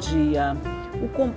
dia.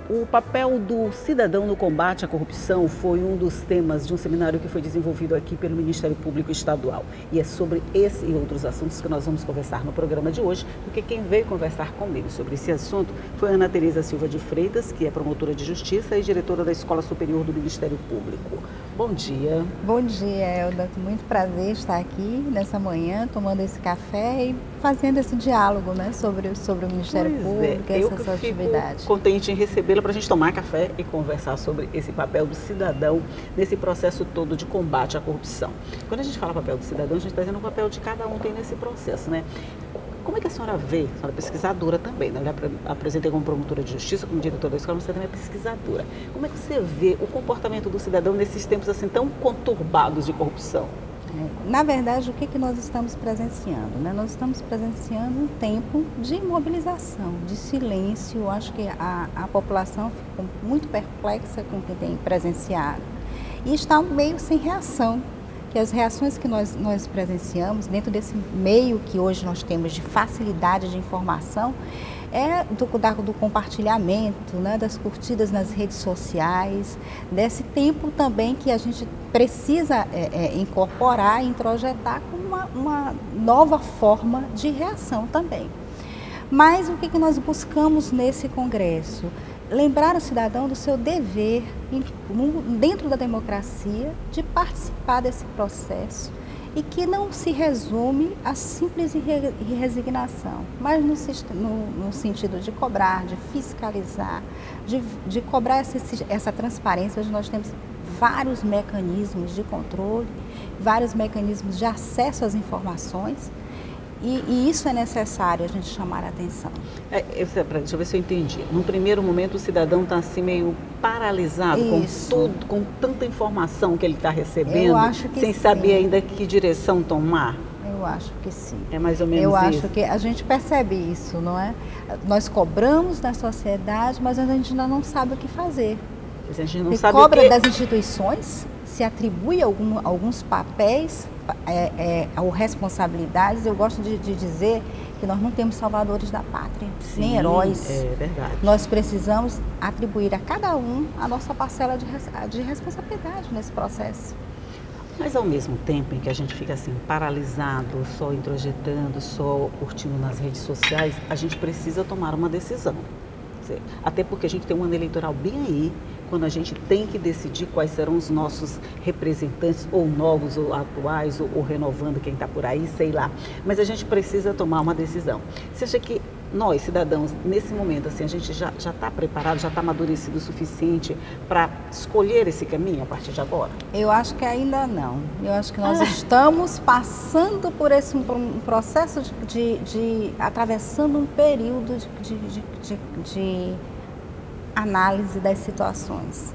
O papel do cidadão no combate à corrupção foi um dos temas de um seminário que foi desenvolvido aqui pelo Ministério Público Estadual. E é sobre esse e outros assuntos que nós vamos conversar no programa de hoje, porque quem veio conversar comigo sobre esse assunto foi a Ana Tereza Silva de Freitas, que é promotora de justiça e diretora da Escola Superior do Ministério Público. Bom dia. Bom dia, Elda. Muito prazer estar aqui nessa manhã, tomando esse café e fazendo esse diálogo, né, sobre o Ministério Público e essa sua atividade. Fico contente em recebê-la para a gente tomar café e conversar sobre esse papel do cidadão nesse processo todo de combate à corrupção. Quando a gente fala papel do cidadão, a gente está dizendo o papel de cada um tem nesse processo, né? Como é que a senhora vê, a senhora é pesquisadora também, né? Eu apresentei como promotora de justiça, como diretora da escola, mas você também é pesquisadora. Como é que você vê o comportamento do cidadão nesses tempos assim tão conturbados de corrupção? Na verdade, o que nós estamos presenciando? Né? Nós estamos presenciando um tempo de mobilização, de silêncio. Eu acho que a população ficou muito perplexa com o que tem presenciado e está meio sem reação. Que as reações que nós presenciamos dentro desse meio que hoje nós temos de facilidade de informação é do compartilhamento, né, das curtidas nas redes sociais, desse tempo também que a gente precisa incorporar e introjetar como uma nova forma de reação também. Mas o que nós buscamos nesse congresso? Lembrar o cidadão do seu dever, dentro da democracia, de participar desse processo e que não se resume a simples resignação, mas no sentido de cobrar, de fiscalizar, de cobrar essa transparência. Hoje nós temos vários mecanismos de controle, vários mecanismos de acesso às informações. E isso é necessário a gente chamar a atenção. Deixa eu ver se eu entendi. No primeiro momento o cidadão está assim meio paralisado com tanta informação que ele está recebendo, sem saber ainda que direção tomar. Eu acho que sim. É mais ou menos isso. Eu acho que a gente percebe isso, não é? Nós cobramos da sociedade, mas a gente ainda não sabe o que fazer. A gente não sabe cobra das instituições, se atribui alguns papéis ou responsabilidades. Eu gosto de dizer que nós não temos salvadores da pátria, nem heróis. É verdade. Nós precisamos atribuir a cada um a nossa parcela de responsabilidade nesse processo. Mas ao mesmo tempo em que a gente fica assim paralisado, só introjetando, só curtindo nas redes sociais, a gente precisa tomar uma decisão. Até porque a gente tem um ano eleitoral bem aí, quando a gente tem que decidir quais serão os nossos representantes, ou novos, ou atuais, ou renovando quem está por aí, sei lá. Mas a gente precisa tomar uma decisão. Você acha que nós, cidadãos, nesse momento, assim, a gente já está preparado, já está amadurecido o suficiente para escolher esse caminho a partir de agora? Eu acho que ainda não. Eu acho que nós estamos passando por um processo atravessando um período de análise das situações.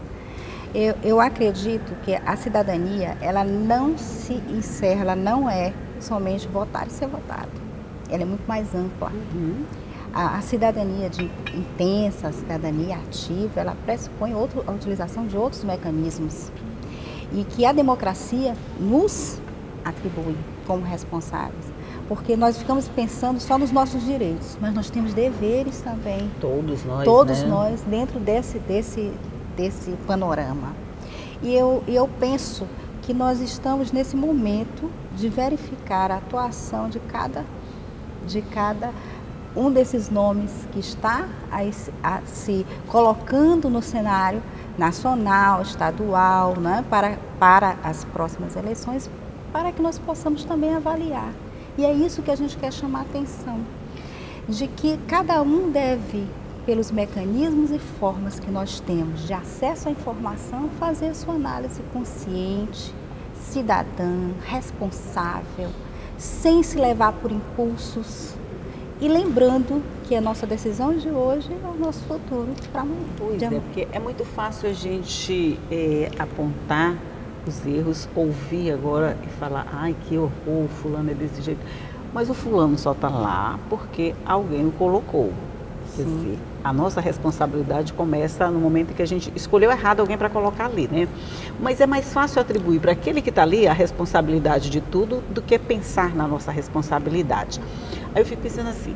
Eu acredito que a cidadania, ela não se encerra, ela não é somente votar e ser votado. Ela é muito mais ampla. Uhum. A cidadania intensa, a cidadania ativa, ela pressupõe a utilização de outros mecanismos e que a democracia nos atribui como responsáveis. Porque nós ficamos pensando só nos nossos direitos, mas nós temos deveres também. Todos nós, Todos né? nós, dentro desse panorama. E eu penso que nós estamos nesse momento de verificar a atuação de cada um desses nomes que está se colocando no cenário nacional, estadual, né, para as próximas eleições, para que nós possamos também avaliar. E é isso que a gente quer chamar a atenção, de que cada um deve, pelos mecanismos e formas que nós temos de acesso à informação, fazer a sua análise consciente, cidadã, responsável, sem se levar por impulsos e lembrando que a nossa decisão de hoje é o nosso futuro para amanhã. Pois é, porque é muito fácil a gente apontar os erros, ouvir agora e falar, ai, que horror, fulano é desse jeito. Mas o fulano só está lá porque alguém o colocou. Quer dizer, a nossa responsabilidade começa no momento em que a gente escolheu errado alguém para colocar ali, né? Mas é mais fácil atribuir para aquele que está ali a responsabilidade de tudo do que pensar na nossa responsabilidade. Aí eu fico pensando assim,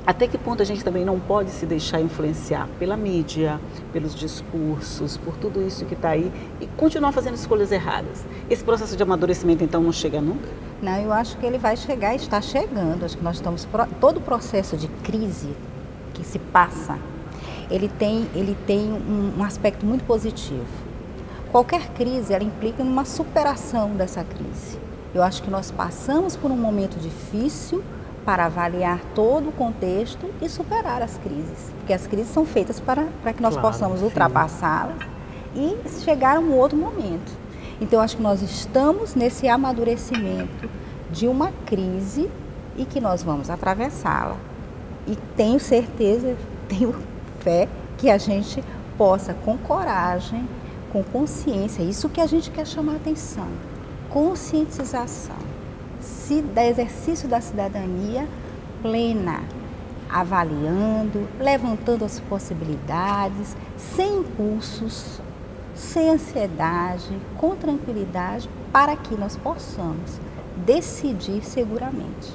Até que ponto a gente também não pode se deixar influenciar pela mídia, pelos discursos, por tudo isso que está aí e continuar fazendo escolhas erradas? Esse processo de amadurecimento, então, não chega nunca? Não, eu acho que ele vai chegar e está chegando. Acho que nós estamos... Todo o processo de crise que se passa, ele tem um aspecto muito positivo. Qualquer crise, ela implica numa superação dessa crise. Eu acho que nós passamos por um momento difícil para avaliar todo o contexto e superar as crises. Porque as crises são feitas para que nós possamos ultrapassá-las e chegar a um outro momento. Então, eu acho que nós estamos nesse amadurecimento de uma crise e que nós vamos atravessá-la. E tenho certeza, tenho fé que a gente possa, com coragem, com consciência, isso que a gente quer chamar a atenção, conscientização, exercício da cidadania plena, avaliando, levantando as possibilidades, sem impulsos, sem ansiedade, com tranquilidade, para que nós possamos decidir seguramente.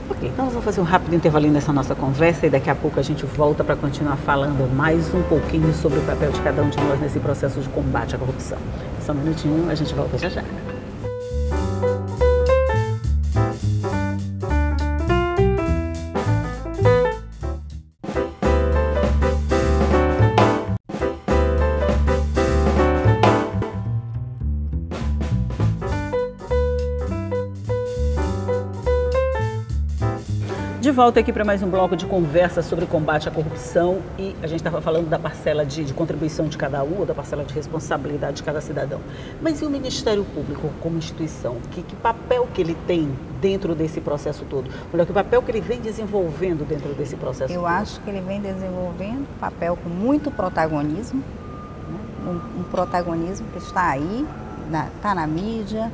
Ok, então nós vamos fazer um rápido intervalinho nessa nossa conversa e daqui a pouco a gente volta para continuar falando mais um pouquinho sobre o papel de cada um de nós nesse processo de combate à corrupção. Só um minutinho, a gente volta já já. De volta aqui para mais um bloco de conversa sobre combate à corrupção e a gente estava falando da parcela de contribuição de cada um, ou da parcela de responsabilidade de cada cidadão. Mas e o Ministério Público como instituição? Que papel que ele tem dentro desse processo todo? Olha, que papel que ele vem desenvolvendo dentro desse processo todo? Eu acho que ele vem desenvolvendo papel com muito protagonismo, né? Um protagonismo que está aí, está na mídia,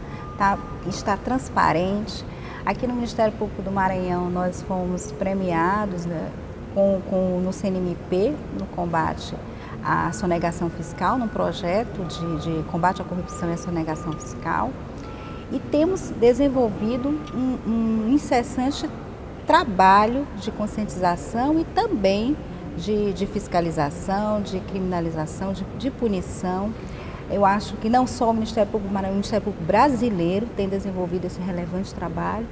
está transparente. Aqui no Ministério Público do Maranhão nós fomos premiados, né, no CNMP, no combate à sonegação fiscal, num projeto de combate à corrupção e à sonegação fiscal. E temos desenvolvido um incessante trabalho de conscientização e também de fiscalização, de criminalização, de punição. Eu acho que não só o Ministério Público do Maranhão, o Ministério Público brasileiro tem desenvolvido esse relevante trabalho.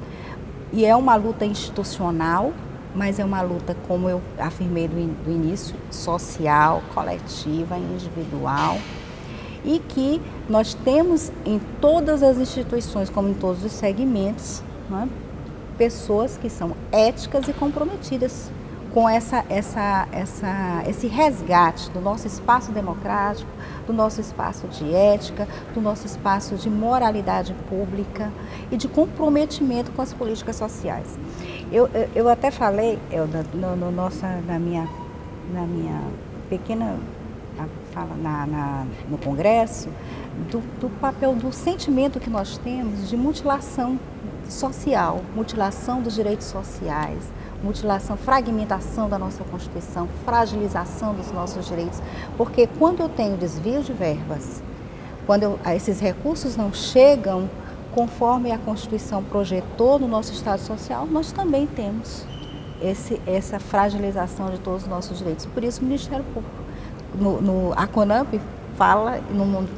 E é uma luta institucional, mas é uma luta, como eu afirmei do início, social, coletiva, individual. E que nós temos em todas as instituições, como em todos os segmentos, né, pessoas que são éticas e comprometidas com esse resgate do nosso espaço democrático, do nosso espaço de ética, do nosso espaço de moralidade pública e de comprometimento com as políticas sociais. Eu até falei, na minha pequena fala no Congresso, do papel, do sentimento que nós temos de mutilação social, mutilação dos direitos sociais, mutilação, fragmentação da nossa Constituição, fragilização dos nossos direitos, porque quando eu tenho desvio de verbas, quando esses recursos não chegam conforme a Constituição projetou no nosso Estado Social, nós também temos essa fragilização de todos os nossos direitos. Por isso o Ministério Público, a CONAMP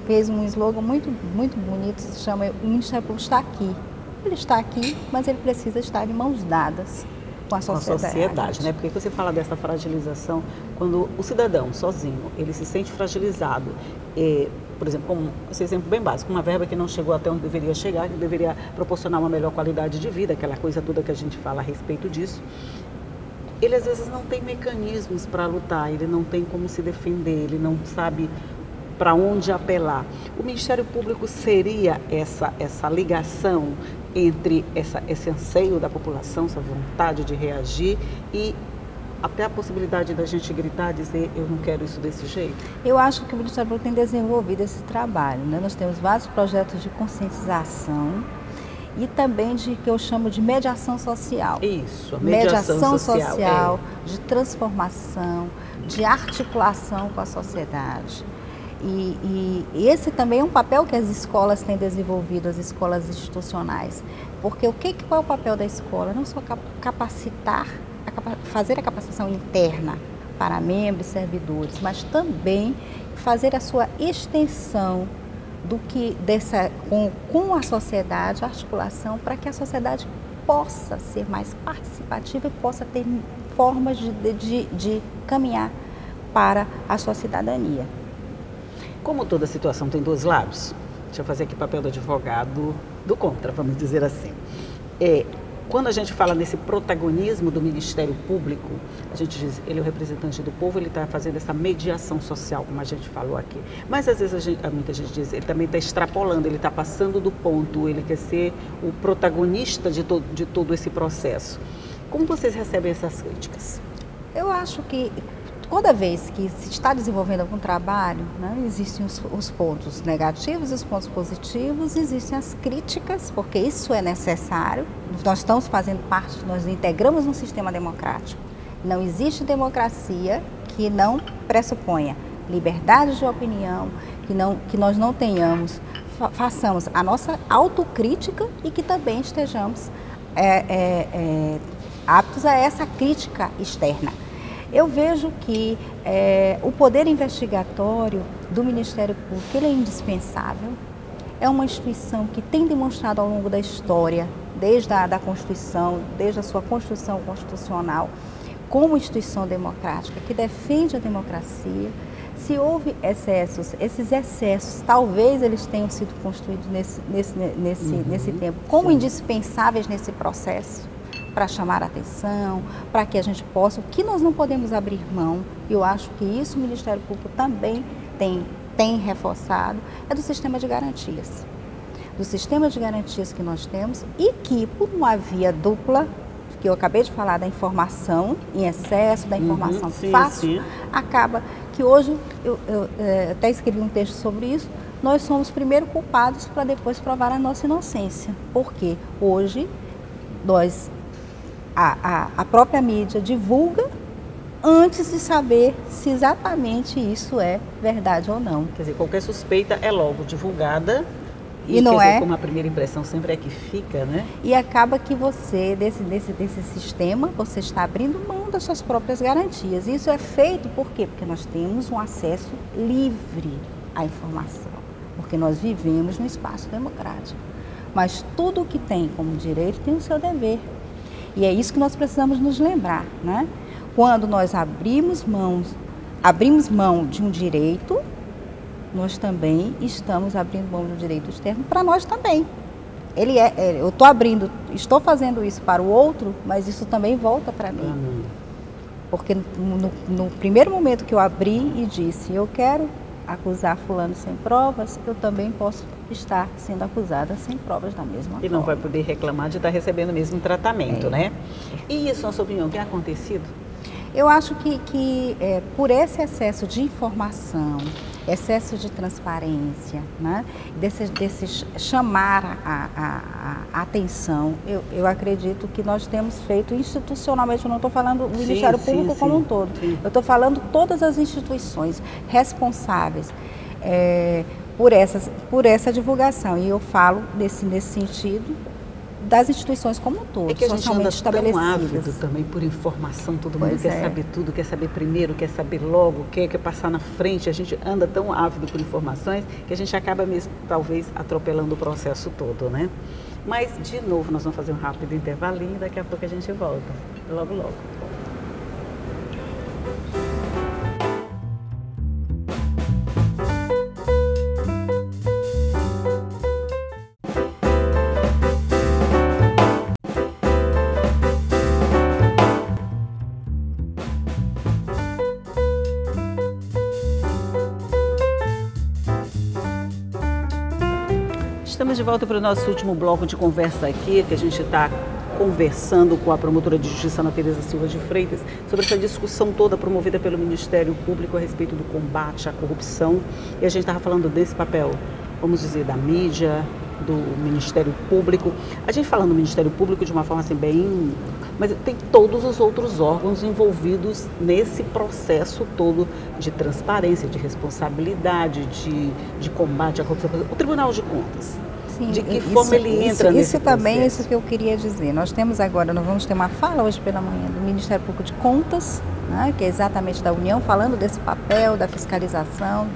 fez um slogan muito bonito, se chama "O Ministério Público está aqui". Ele está aqui, mas ele precisa estar de mãos dadas com a sociedade, né? Porque você fala dessa fragilização, quando o cidadão sozinho, ele se sente fragilizado, por exemplo, como esse exemplo bem básico, uma verba que não chegou até onde deveria chegar, que deveria proporcionar uma melhor qualidade de vida, aquela coisa toda que a gente fala a respeito disso, ele às vezes não tem mecanismos para lutar, ele não tem como se defender, ele não sabe para onde apelar. O Ministério Público seria essa ligação entre esse anseio da população, essa vontade de reagir e até a possibilidade da gente gritar, dizer eu não quero isso desse jeito? Eu acho que o Ministério Público tem desenvolvido esse trabalho, né? Nós temos vários projetos de conscientização e também que eu chamo de mediação social. Isso, a mediação social, de transformação, de articulação com a sociedade. E esse também é um papel que as escolas têm desenvolvido, as escolas institucionais. Porque qual é o papel da escola? Não só capacitar a fazer a capacitação interna para membros e servidores, mas também fazer a sua extensão com a sociedade, a articulação, para que a sociedade possa ser mais participativa e possa ter formas de caminhar para a sua cidadania. Como toda situação tem dois lados, deixa eu fazer aqui o papel do advogado do contra, vamos dizer assim. Quando a gente fala nesse protagonismo do Ministério Público, a gente diz, ele é o representante do povo, ele está fazendo essa mediação social, como a gente falou aqui. Mas às vezes muita gente diz, ele também está extrapolando, ele está passando do ponto, ele quer ser o protagonista de todo esse processo. Como vocês recebem essas críticas? Eu acho que toda vez que se está desenvolvendo algum trabalho, né, existem os pontos negativos e os pontos positivos, existem as críticas, porque isso é necessário. Nós estamos fazendo parte, nós integramos um sistema democrático. Não existe democracia que não pressuponha liberdade de opinião, que nós não tenhamos, façamos a nossa autocrítica e que também estejamos aptos a essa crítica externa. Eu vejo que o poder investigatório do Ministério Público ele é indispensável. É uma instituição que tem demonstrado ao longo da história, desde a Constituição, desde a sua construção constitucional, como instituição democrática, que defende a democracia. Se houve excessos, esses excessos, talvez eles tenham sido construídos nesse tempo, como indispensáveis nesse processo, para chamar a atenção, para que a gente possa, o que nós não podemos abrir mão, e eu acho que isso o Ministério Público também tem reforçado, é do sistema de garantias. Do sistema de garantias que nós temos e que, por uma via dupla, que eu acabei de falar da informação em excesso, da informação fácil, acaba que hoje, eu até escrevi um texto sobre isso, nós somos primeiro culpados para depois provar a nossa inocência, porque hoje a própria mídia divulga antes de saber se exatamente isso é verdade ou não. Quer dizer, qualquer suspeita é logo divulgada e não é como a primeira impressão sempre é que fica, né? E acaba que você, desse sistema, você está abrindo mão das suas próprias garantias. Isso é feito por quê? Porque nós temos um acesso livre à informação, porque nós vivemos no espaço democrático. Mas tudo que tem como direito tem o seu dever. E é isso que nós precisamos nos lembrar, né? Quando nós abrimos mão de um direito, nós também estamos abrindo mão do direito externo para nós também. Eu estou fazendo isso para o outro, mas isso também volta para mim. Porque no primeiro momento que eu abri e disse, eu quero acusar fulano sem provas, eu também posso estar sendo acusada sem provas da mesma forma. E não vai poder reclamar de estar recebendo o mesmo tratamento, né? E isso, na sua opinião, tem acontecido? Eu acho que por esse excesso de informação, excesso de transparência, né? desse chamar a atenção, eu acredito que nós temos feito institucionalmente, eu não estou falando do Ministério Público como um todo, eu estou falando todas as instituições responsáveis por essa divulgação, e eu falo nesse sentido das instituições como um todo, que a gente anda tão ávido também por informação, todo mundo quer saber tudo, quer saber primeiro, quer saber logo, quer passar na frente, a gente anda tão ávido por informações que a gente acaba mesmo, talvez, atropelando o processo todo, né? Mas, de novo, nós vamos fazer um rápido intervalinho e daqui a pouco a gente volta, logo, logo. Estamos de volta para o nosso último bloco de conversa aqui, que a gente está conversando com a promotora de justiça Ana Tereza Silva de Freitas sobre essa discussão toda promovida pelo Ministério Público a respeito do combate à corrupção. E a gente estava falando desse papel, vamos dizer, da mídia, do Ministério Público. A gente falando do Ministério Público de uma forma assim bem... Mas tem todos os outros órgãos envolvidos nesse processo todo de transparência, de responsabilidade, de combate à corrupção. O Tribunal de Contas. Sim, de que forma ele entra nesse Isso também, processo? isso que eu queria dizer. Nós vamos ter uma fala hoje pela manhã do Ministério Público de Contas, né, que é exatamente da União, falando desse papel da fiscalização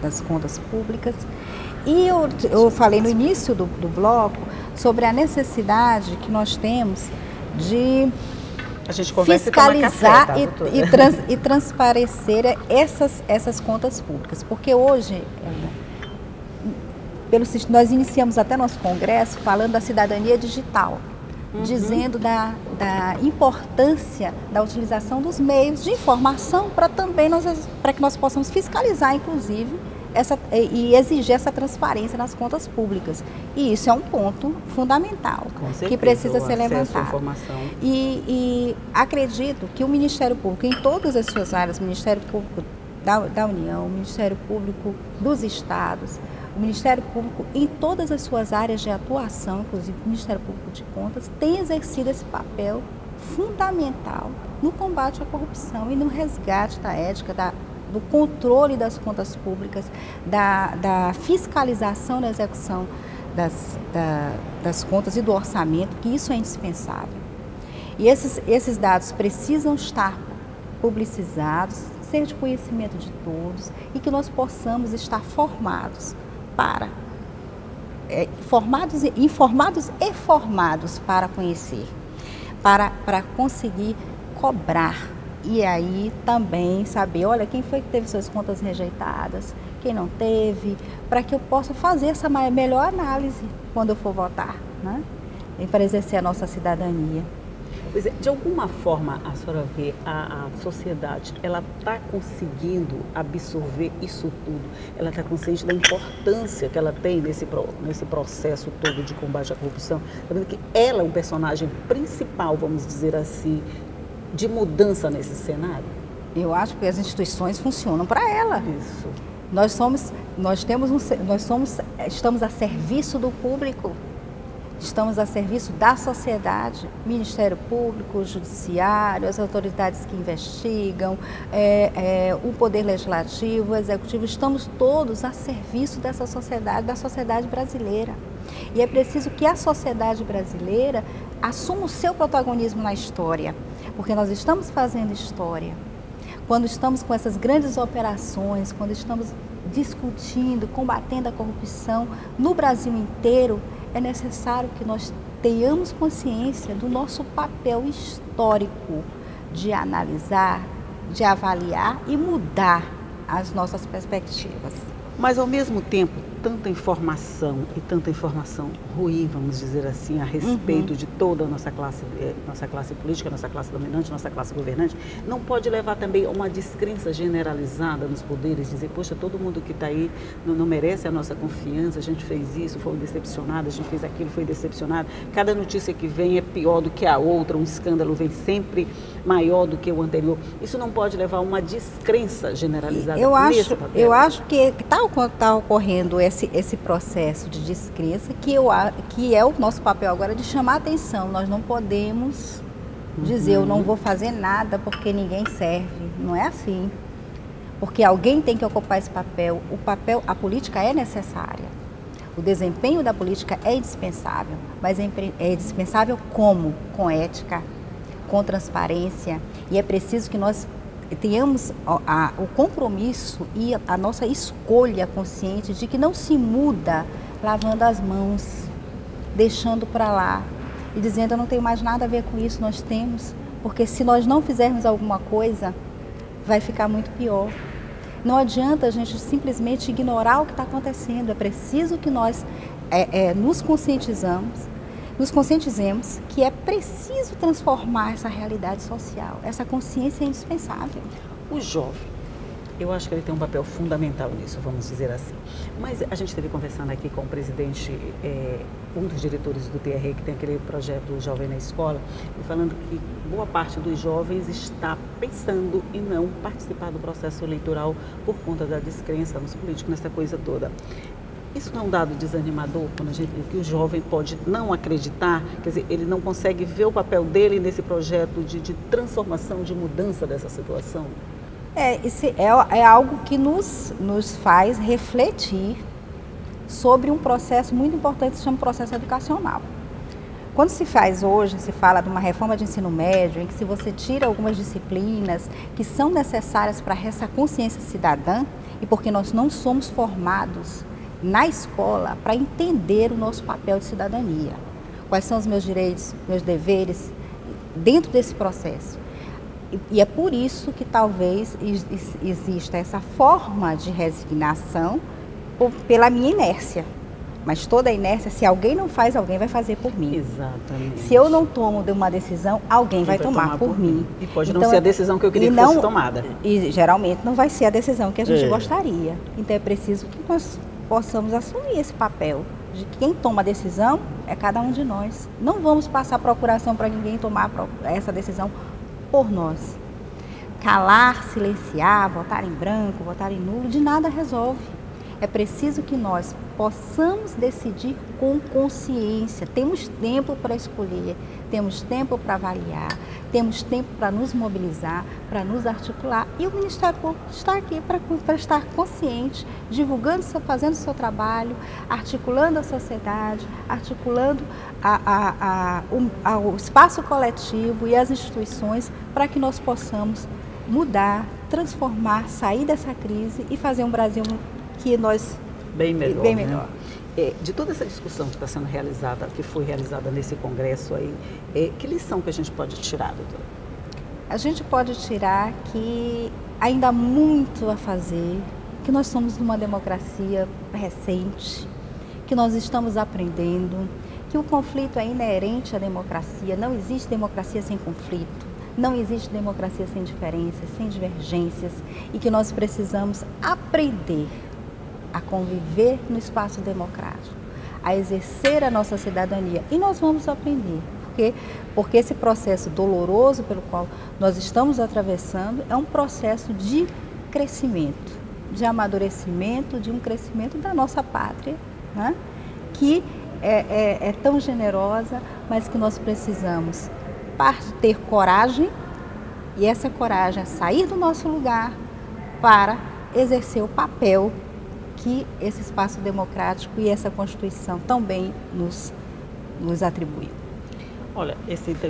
das contas públicas. E eu falei no início do bloco sobre a necessidade que nós temos de fiscalizar e transparecer essas contas públicas. Porque hoje, nós iniciamos até nosso congresso falando da cidadania digital, dizendo da importância da utilização dos meios de informação para que nós possamos fiscalizar, inclusive, e exigir essa transparência nas contas públicas. E isso é um ponto fundamental, que precisa ser levantado. E acredito que o Ministério Público, em todas as suas áreas, o Ministério Público da União, o Ministério Público dos Estados, o Ministério Público, em todas as suas áreas de atuação, inclusive o Ministério Público de Contas, tem exercido esse papel fundamental no combate à corrupção e no resgate da ética, do controle das contas públicas, da fiscalização da execução das contas e do orçamento, que isso é indispensável. E esses dados precisam estar publicizados, ser de conhecimento de todos e que nós possamos estar informados e formados para conhecer, para conseguir cobrar. E aí também saber, olha, quem foi que teve suas contas rejeitadas, quem não teve, para que eu possa fazer essa melhor análise quando eu for votar, né? E para exercer a nossa cidadania. Pois é, de alguma forma, a senhora vê, a sociedade, ela está conseguindo absorver isso tudo? Ela está consciente da importância que ela tem nesse processo todo de combate à corrupção? Está vendo que ela é um personagem principal, vamos dizer assim, de mudança nesse cenário? Eu acho que as instituições funcionam para ela. Isso. Estamos a serviço do público, estamos a serviço da sociedade, Ministério Público, o Judiciário, as autoridades que investigam, o Poder Legislativo, o Executivo, estamos todos a serviço dessa sociedade, da sociedade brasileira. E é preciso que a sociedade brasileira assuma o seu protagonismo na história, porque nós estamos fazendo história. Quando estamos com essas grandes operações, quando estamos discutindo, combatendo a corrupção no Brasil inteiro, é necessário que nós tenhamos consciência do nosso papel histórico de analisar, de avaliar e mudar as nossas perspectivas. Mas, ao mesmo tempo, tanta informação e tanta informação ruim, vamos dizer assim, a respeito de toda a nossa classe política, nossa classe dominante, nossa classe governante, não pode levar também a uma descrença generalizada nos poderes, dizer, poxa, todo mundo que está aí não merece a nossa confiança, a gente fez isso, foi decepcionado, a gente fez aquilo, foi decepcionado, cada notícia que vem é pior do que a outra, um escândalo vem sempre maior do que o anterior. Isso não pode levar a uma descrença generalizada? Eu acho que está ocorrendo esse processo de descrença, que é o nosso papel agora de chamar a atenção. Nós não podemos dizer, eu não vou fazer nada porque ninguém serve. Não é assim. Porque alguém tem que ocupar esse papel. A política é necessária. O desempenho da política é indispensável. Mas é indispensável como? Com ética, com transparência. E é preciso que nós tenhamos o compromisso e a nossa escolha consciente de que não se muda lavando as mãos, deixando para lá e dizendo, eu não tenho mais nada a ver com isso. Nós temos, porque se nós não fizermos alguma coisa, vai ficar muito pior. Não adianta a gente simplesmente ignorar o que está acontecendo, é preciso que nós nos conscientizemos que é preciso transformar essa realidade social. Essa consciência é indispensável. O jovem, eu acho que ele tem um papel fundamental nisso, vamos dizer assim. Mas a gente esteve conversando aqui com o presidente, um dos diretores do TRE, que tem aquele projeto Jovem na Escola, e falando que boa parte dos jovens está pensando em não participar do processo eleitoral por conta da descrença nos políticos, nessa coisa toda. Isso não é um dado desanimador, quando a gente vê que o jovem pode não acreditar, quer dizer, ele não consegue ver o papel dele nesse projeto de transformação, de mudança dessa situação? É algo que nos faz refletir sobre um processo muito importante que se chama processo educacional. Quando se faz hoje, se fala de uma reforma de ensino médio, em que se você tira algumas disciplinas que são necessárias para essa consciência cidadã, e porque nós não somos formados na escola para entender o nosso papel de cidadania. Quais são os meus direitos, meus deveres dentro desse processo. E é por isso que talvez exista essa forma de resignação pela minha inércia. Mas toda a inércia, se alguém não faz, alguém vai fazer por mim. Exatamente. Se eu não tomo uma decisão, alguém vai tomar por mim. E pode não ser a decisão que eu queria que fosse tomada. E geralmente não vai ser a decisão que a gente gostaria. Então é preciso que nós possamos assumir esse papel de que quem toma a decisão é cada um de nós. Não vamos passar procuração para ninguém tomar essa decisão por nós. Calar, silenciar, votar em branco, votar em nulo, de nada resolve. É preciso que nós possamos decidir com consciência. Temos tempo para escolher, temos tempo para avaliar, temos tempo para nos mobilizar, para nos articular. E o Ministério Público está aqui para estar consciente, divulgando, fazendo o seu trabalho, articulando a sociedade, articulando o espaço coletivo e as instituições para que nós possamos mudar, transformar, sair dessa crise e fazer um Brasil que nós bem melhor. Né? De toda essa discussão que está sendo realizada, que foi realizada nesse congresso aí, que lição que a gente pode tirar, doutora? A gente pode tirar que ainda há muito a fazer, que nós somos uma democracia recente, que nós estamos aprendendo, que o conflito é inerente à democracia, não existe democracia sem conflito. Não existe democracia sem diferenças, sem divergências, e que nós precisamos aprender a conviver no espaço democrático, a exercer a nossa cidadania. E nós vamos aprender, porque esse processo doloroso pelo qual nós estamos atravessando é um processo de crescimento, de amadurecimento, de um crescimento da nossa pátria, né? Que é tão generosa, mas que nós precisamos ter coragem, e essa coragem é sair do nosso lugar para exercer o papel que esse espaço democrático e essa Constituição também nos atribui. Olha,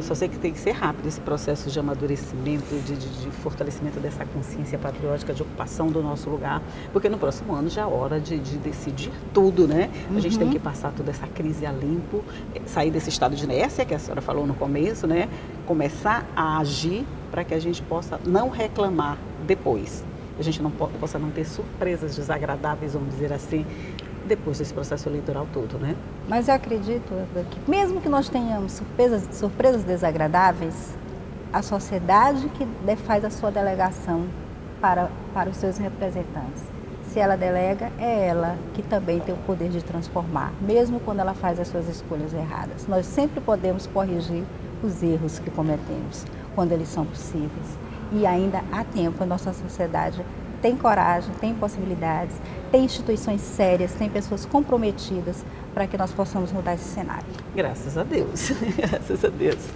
só sei que tem que ser rápido esse processo de amadurecimento, de fortalecimento dessa consciência patriótica, de ocupação do nosso lugar, porque no próximo ano já é hora de decidir tudo, né? A gente tem que passar toda essa crise a limpo, sair desse estado de inércia que a senhora falou no começo, né? Começar a agir para que a gente possa não reclamar depois. A gente possa não ter surpresas desagradáveis, vamos dizer assim, depois desse processo eleitoral todo, né? Mas eu acredito que mesmo que nós tenhamos surpresas desagradáveis, a sociedade que faz a sua delegação para os seus representantes. Se ela delega, é ela que também tem o poder de transformar, mesmo quando ela faz as suas escolhas erradas. Nós sempre podemos corrigir os erros que cometemos, quando eles são possíveis. E ainda há tempo, a nossa sociedade tem coragem, tem possibilidades, tem instituições sérias, tem pessoas comprometidas para que nós possamos mudar esse cenário. Graças a Deus, graças a Deus.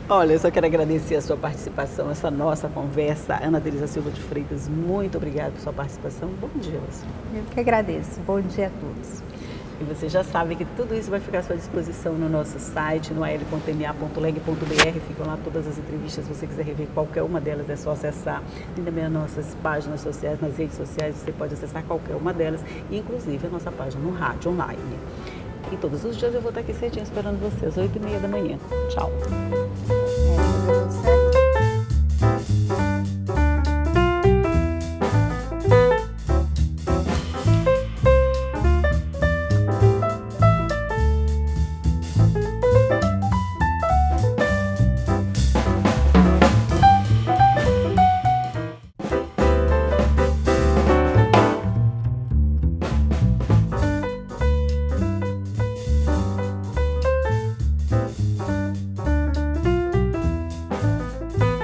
Olha, eu só quero agradecer a sua participação, essa nossa conversa. Ana Delisa Silva de Freitas, muito obrigada por sua participação. Bom dia, senhora. Eu que agradeço. Bom dia a todos. E você já sabe que tudo isso vai ficar à sua disposição no nosso site, no al.ma.leg.br. Ficam lá todas as entrevistas. Se você quiser rever qualquer uma delas, é só acessar. Tem também as nossas páginas sociais, nas redes sociais, você pode acessar qualquer uma delas, inclusive a nossa página no rádio online. E todos os dias eu vou estar aqui cedinho esperando você, às 8h30 da manhã. Tchau.